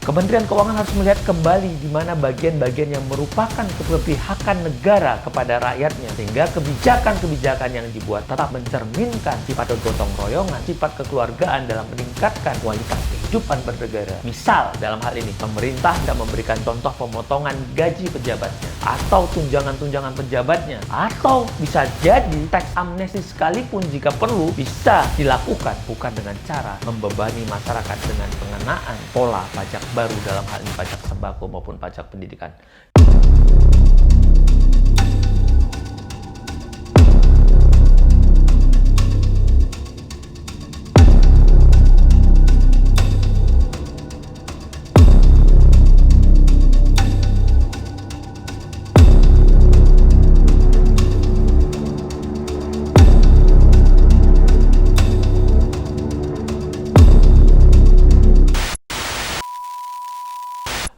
Kementerian Keuangan harus melihat kembali di mana bagian-bagian yang merupakan keberpihakan negara kepada rakyatnya, sehingga kebijakan-kebijakan yang dibuat tetap mencerminkan sifat gotong royongan, sifat kekeluargaan dalam meningkatkan kualitas kehidupan bernegara. Misal dalam hal ini, pemerintah tidak memberikan contoh pemotongan gaji pejabatnya, atau tunjangan-tunjangan pejabatnya, atau bisa jadi teks amnesti sekalipun jika perlu bisa dilakukan, bukan dengan cara membebani masyarakat dengan pengenaan pola pajak baru dalam hal ini pajak sembako maupun pajak pendidikan.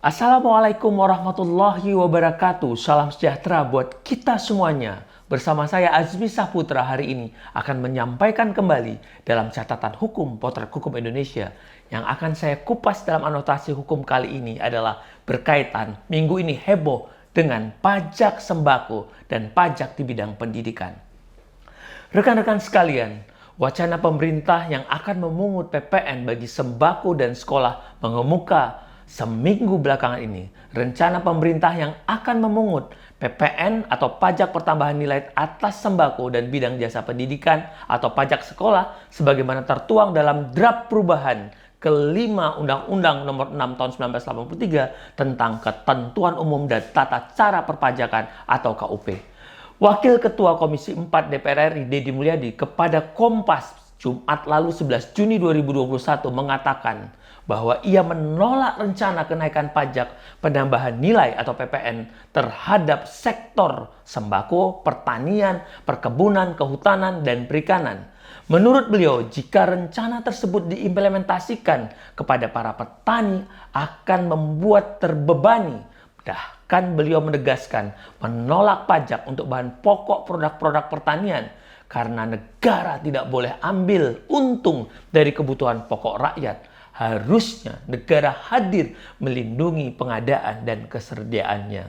Assalamualaikum warahmatullahi wabarakatuh. Salam sejahtera buat kita semuanya. Bersama saya Azmi Saputra hari ini akan menyampaikan kembali dalam catatan hukum Potret Hukum Indonesia. Yang akan saya kupas dalam anotasi hukum kali ini adalah berkaitan minggu ini heboh dengan pajak sembako dan pajak di bidang pendidikan. Rekan-rekan sekalian, wacana pemerintah yang akan memungut PPN bagi sembako dan sekolah mengemuka seminggu belakangan ini. Rencana pemerintah yang akan memungut PPN atau pajak pertambahan nilai atas sembako dan bidang jasa pendidikan atau pajak sekolah sebagaimana tertuang dalam draft perubahan kelima Undang-Undang Nomor 6 Tahun 1983 tentang Ketentuan Umum dan Tata Cara Perpajakan atau KUP. Wakil Ketua Komisi 4 DPR RI Deddy Mulyadi kepada Kompas Jumat lalu 11 Juni 2021 mengatakan bahwa ia menolak rencana kenaikan pajak penambahan nilai atau PPN terhadap sektor sembako, pertanian, perkebunan, kehutanan, dan perikanan. Menurut beliau, jika rencana tersebut diimplementasikan kepada para petani akan membuat terbebani. Bahkan beliau menegaskan menolak pajak untuk bahan pokok produk-produk pertanian karena negara tidak boleh ambil untung dari kebutuhan pokok rakyat. Harusnya negara hadir melindungi pengadaan dan kesediaannya.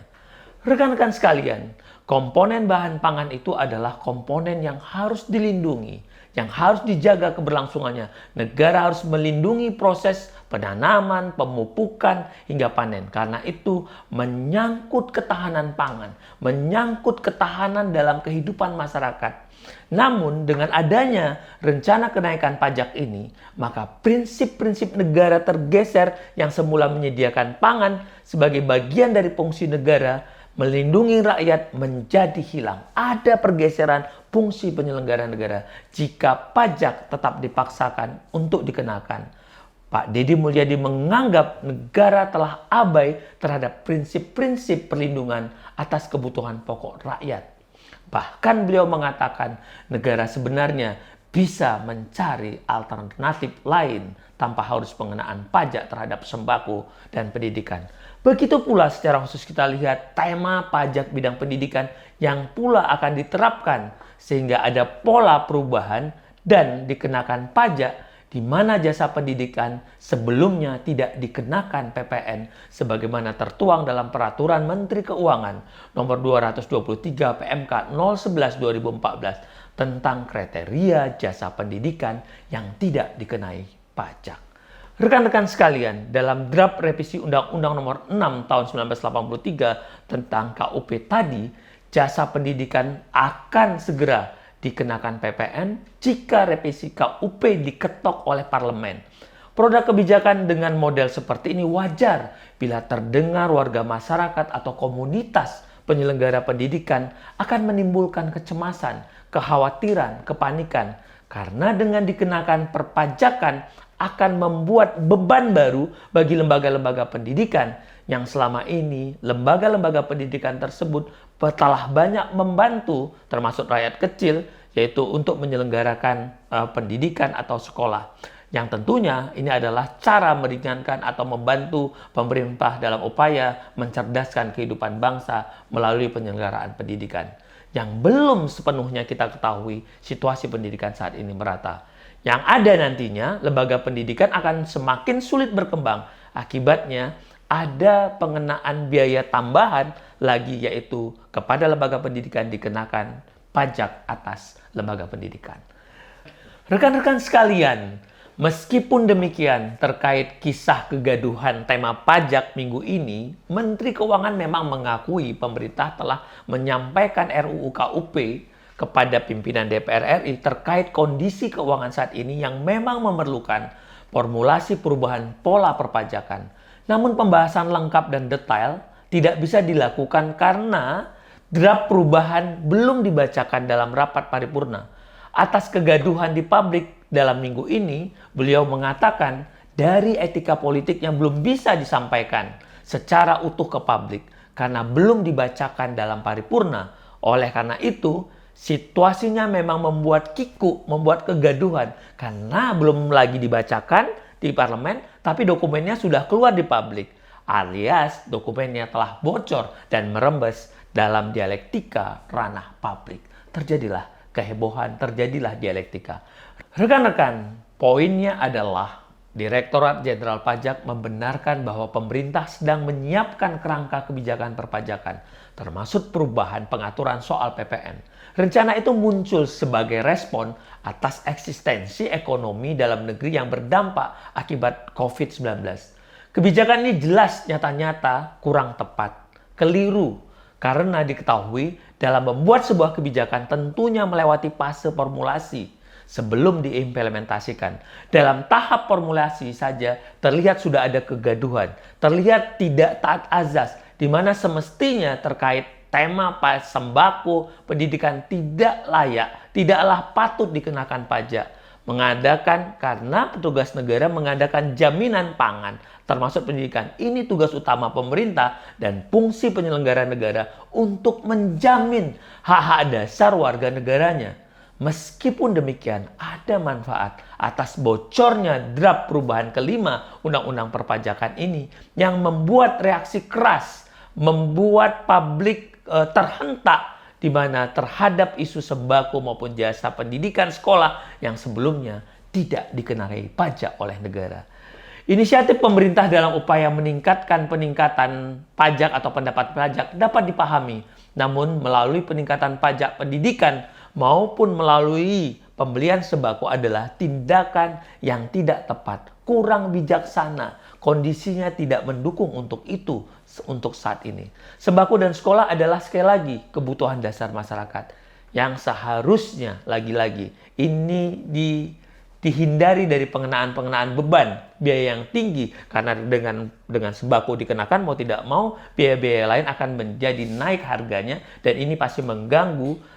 Rekan-rekan sekalian, komponen bahan pangan itu adalah komponen yang harus dilindungi, yang harus dijaga keberlangsungannya. Negara harus melindungi proses penanaman, pemupukan, hingga panen. Karena itu menyangkut ketahanan pangan, menyangkut ketahanan dalam kehidupan masyarakat. Namun dengan adanya rencana kenaikan pajak ini, maka prinsip-prinsip negara tergeser yang semula menyediakan pangan sebagai bagian dari fungsi negara melindungi rakyat menjadi hilang. Ada pergeseran fungsi penyelenggara negara jika pajak tetap dipaksakan untuk dikenakan. Pak Deddy Mulyadi menganggap negara telah abai terhadap prinsip-prinsip perlindungan atas kebutuhan pokok rakyat. Bahkan beliau mengatakan negara sebenarnya bisa mencari alternatif lain tanpa harus pengenaan pajak terhadap sembako dan pendidikan. Begitu pula secara khusus kita lihat tema pajak bidang pendidikan yang pula akan diterapkan sehingga ada pola perubahan dan dikenakan pajak di mana jasa pendidikan sebelumnya tidak dikenakan PPN sebagaimana tertuang dalam Peraturan Menteri Keuangan Nomor 223 PMK 011/2014 tentang kriteria jasa pendidikan yang tidak dikenai pajak. Rekan-rekan sekalian, dalam draft revisi Undang-Undang Nomor 6 Tahun 1983 tentang KUP tadi, jasa pendidikan akan segera dikenakan PPN jika revisi KUP diketok oleh parlemen. Produk kebijakan dengan model seperti ini wajar bila terdengar warga masyarakat atau komunitas penyelenggara pendidikan akan menimbulkan kecemasan, kekhawatiran, kepanikan. Karena dengan dikenakan perpajakan akan membuat beban baru bagi lembaga-lembaga pendidikan yang selama ini lembaga-lembaga pendidikan tersebut telah banyak membantu termasuk rakyat kecil yaitu untuk menyelenggarakan pendidikan atau sekolah. Yang tentunya ini adalah cara meringankan atau membantu pemerintah dalam upaya mencerdaskan kehidupan bangsa melalui penyelenggaraan pendidikan. Yang belum sepenuhnya kita ketahui situasi pendidikan saat ini merata. Yang ada nantinya lembaga pendidikan akan semakin sulit berkembang Akibatnya ada pengenaan biaya tambahan lagi, yaitu kepada lembaga pendidikan dikenakan pajak atas lembaga pendidikan. Rekan-rekan sekalian, meskipun demikian terkait kisah kegaduhan tema pajak minggu ini, Menteri Keuangan memang mengakui pemerintah telah menyampaikan RUU KUP kepada pimpinan DPR RI terkait kondisi keuangan saat ini yang memang memerlukan formulasi perubahan pola perpajakan. Namun pembahasan lengkap dan detail tidak bisa dilakukan karena draft perubahan belum dibacakan dalam rapat paripurna. Atas kegaduhan di publik dalam minggu ini, beliau mengatakan dari etika politik yang belum bisa disampaikan secara utuh ke publik karena belum dibacakan dalam paripurna. Oleh karena itu, situasinya memang membuat kiku, membuat kegaduhan karena belum lagi dibacakan di parlemen, tapi dokumennya sudah keluar di publik, alias dokumennya telah bocor dan merembes dalam dialektika ranah publik. Terjadilah kehebohan, terjadilah dialektika. Rekan-rekan, poinnya adalah Direktorat Jenderal Pajak membenarkan bahwa pemerintah sedang menyiapkan kerangka kebijakan perpajakan, termasuk perubahan pengaturan soal PPN. Rencana itu muncul sebagai respon atas eksistensi ekonomi dalam negeri yang berdampak akibat COVID-19. Kebijakan ini jelas nyata-nyata kurang tepat, keliru, karena diketahui dalam membuat sebuah kebijakan tentunya melewati fase formulasi sebelum diimplementasikan. Dalam tahap formulasi saja terlihat sudah ada kegaduhan, terlihat tidak taat azas, di mana semestinya terkait tema sembako pendidikan tidak layak, tidaklah patut dikenakan pajak. Karena petugas negara mengadakan jaminan pangan, termasuk pendidikan. Ini tugas utama pemerintah dan fungsi penyelenggara negara untuk menjamin hak-hak dasar warga negaranya. Meskipun demikian, ada manfaat atas bocornya draft perubahan kelima Undang-Undang Perpajakan ini yang membuat reaksi keras, membuat publik terhentak di mana terhadap isu sembako maupun jasa pendidikan sekolah yang sebelumnya tidak dikenai pajak oleh negara. Inisiatif pemerintah dalam upaya meningkatkan peningkatan pajak atau pendapat pajak dapat dipahami, namun melalui peningkatan pajak pendidikan maupun melalui pembelian sembako adalah tindakan yang tidak tepat, kurang bijaksana, kondisinya tidak mendukung untuk itu untuk saat ini. Sembako dan sekolah adalah sekali lagi kebutuhan dasar masyarakat yang seharusnya lagi-lagi ini dihindari dari pengenaan beban biaya yang tinggi, karena dengan sembako dikenakan mau tidak mau biaya-biaya lain akan menjadi naik harganya dan ini pasti mengganggu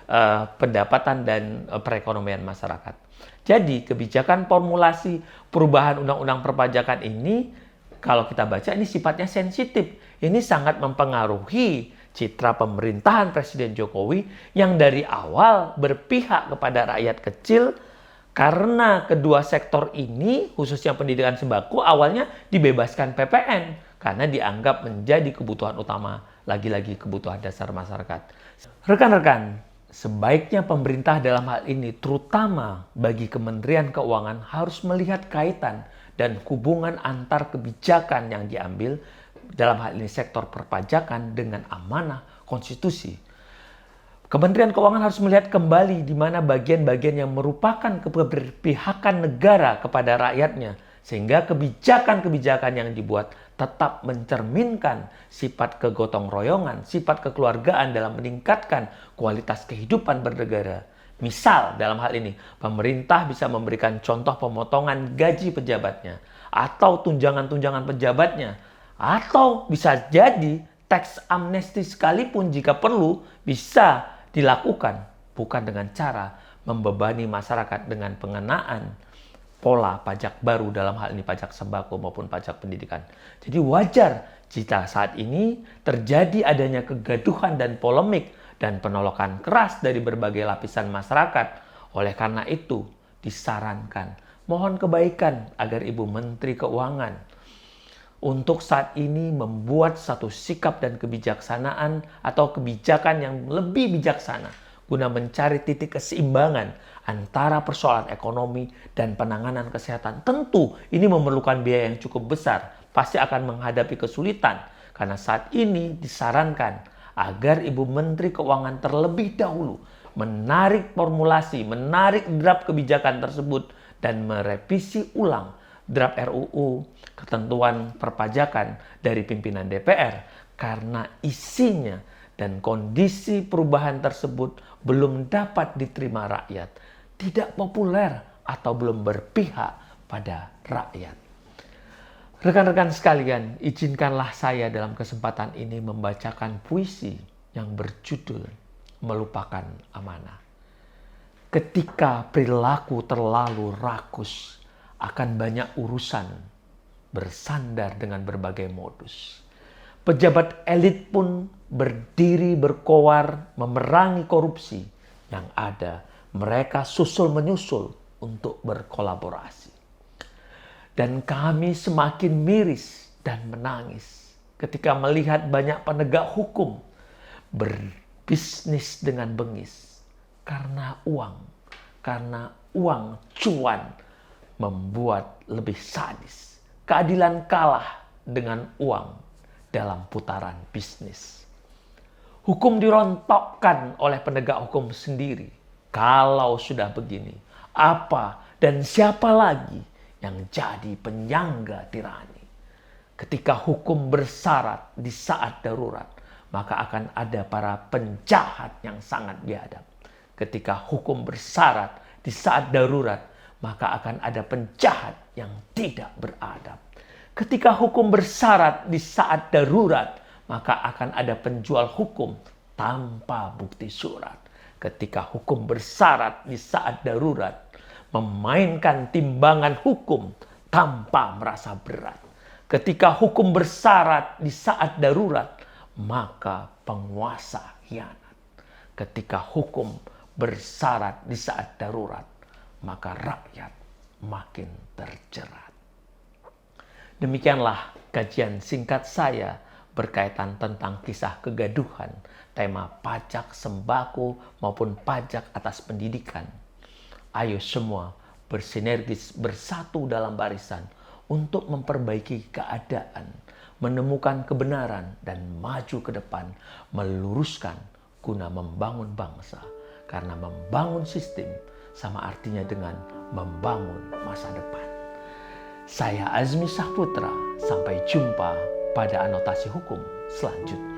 pendapatan dan perekonomian masyarakat. Jadi kebijakan formulasi perubahan undang-undang perpajakan ini kalau kita baca ini sifatnya sensitif. Ini sangat mempengaruhi citra pemerintahan Presiden Jokowi yang dari awal berpihak kepada rakyat kecil. Karena kedua sektor ini, khususnya pendidikan sembako, awalnya dibebaskan PPN karena dianggap menjadi kebutuhan utama, lagi-lagi kebutuhan dasar masyarakat. Rekan-rekan, sebaiknya pemerintah dalam hal ini, terutama bagi Kementerian Keuangan, harus melihat kaitan dan hubungan antar kebijakan yang diambil, dalam hal ini sektor perpajakan, dengan amanah konstitusi. Kementerian Keuangan harus melihat kembali di mana bagian-bagian yang merupakan keberpihakan negara kepada rakyatnya, sehingga kebijakan-kebijakan yang dibuat tetap mencerminkan sifat kegotong royongan, sifat kekeluargaan dalam meningkatkan kualitas kehidupan bernegara. Misal dalam hal ini, pemerintah bisa memberikan contoh pemotongan gaji pejabatnya, atau tunjangan-tunjangan pejabatnya, atau bisa jadi teks amnesti sekalipun jika perlu bisa dilakukan, bukan dengan cara membebani masyarakat dengan pengenaan pola pajak baru, dalam hal ini pajak sembako maupun pajak pendidikan. Jadi wajar jika saat ini terjadi adanya kegaduhan dan polemik dan penolakan keras dari berbagai lapisan masyarakat. Oleh karena itu disarankan, mohon kebaikan agar Ibu Menteri Keuangan untuk saat ini membuat satu sikap dan kebijaksanaan atau kebijakan yang lebih bijaksana guna mencari titik keseimbangan antara persoalan ekonomi dan penanganan kesehatan. Tentu ini memerlukan biaya yang cukup besar, pasti akan menghadapi kesulitan karena saat ini disarankan agar Ibu Menteri Keuangan terlebih dahulu menarik formulasi, menarik draft kebijakan tersebut dan merevisi ulang draft RUU ketentuan perpajakan dari pimpinan DPR karena isinya dan kondisi perubahan tersebut belum dapat diterima rakyat, tidak populer atau belum berpihak pada rakyat. Rekan-rekan sekalian, izinkanlah saya dalam kesempatan ini membacakan puisi yang berjudul Melupakan Amanah. Ketika perilaku terlalu rakus, akan banyak urusan bersandar dengan berbagai modus. Pejabat elit pun berdiri berkoar memerangi korupsi yang ada. Mereka susul menyusul untuk berkolaborasi. Dan kami semakin miris dan menangis ketika melihat banyak penegak hukum berbisnis dengan bengis. Karena uang cuan membuat lebih sadis. Keadilan kalah dengan uang dalam putaran bisnis. Hukum dirontokkan oleh penegak hukum sendiri. Kalau sudah begini, apa dan siapa lagi yang jadi penyangga tirani? Ketika hukum bersyarat di saat darurat, maka akan ada para penjahat yang sangat biadab. Ketika hukum bersyarat di saat darurat, maka akan ada penjahat yang tidak beradab. Ketika hukum bersyarat di saat darurat, maka akan ada penjual hukum tanpa bukti surat. Ketika hukum bersyarat di saat darurat, memainkan timbangan hukum tanpa merasa berat. Ketika hukum bersyarat di saat darurat, maka penguasa hianat. Ketika hukum bersyarat di saat darurat, maka rakyat makin terjerat. Demikianlah kajian singkat saya berkaitan tentang kisah kegaduhan, tema pajak sembako maupun pajak atas pendidikan. Ayo semua bersinergis bersatu dalam barisan untuk memperbaiki keadaan, menemukan kebenaran dan maju ke depan, meluruskan guna membangun bangsa. Karena membangun sistem sama artinya dengan membangun masa depan. Saya Azmi Saputra, sampai jumpa pada anotasi hukum selanjutnya.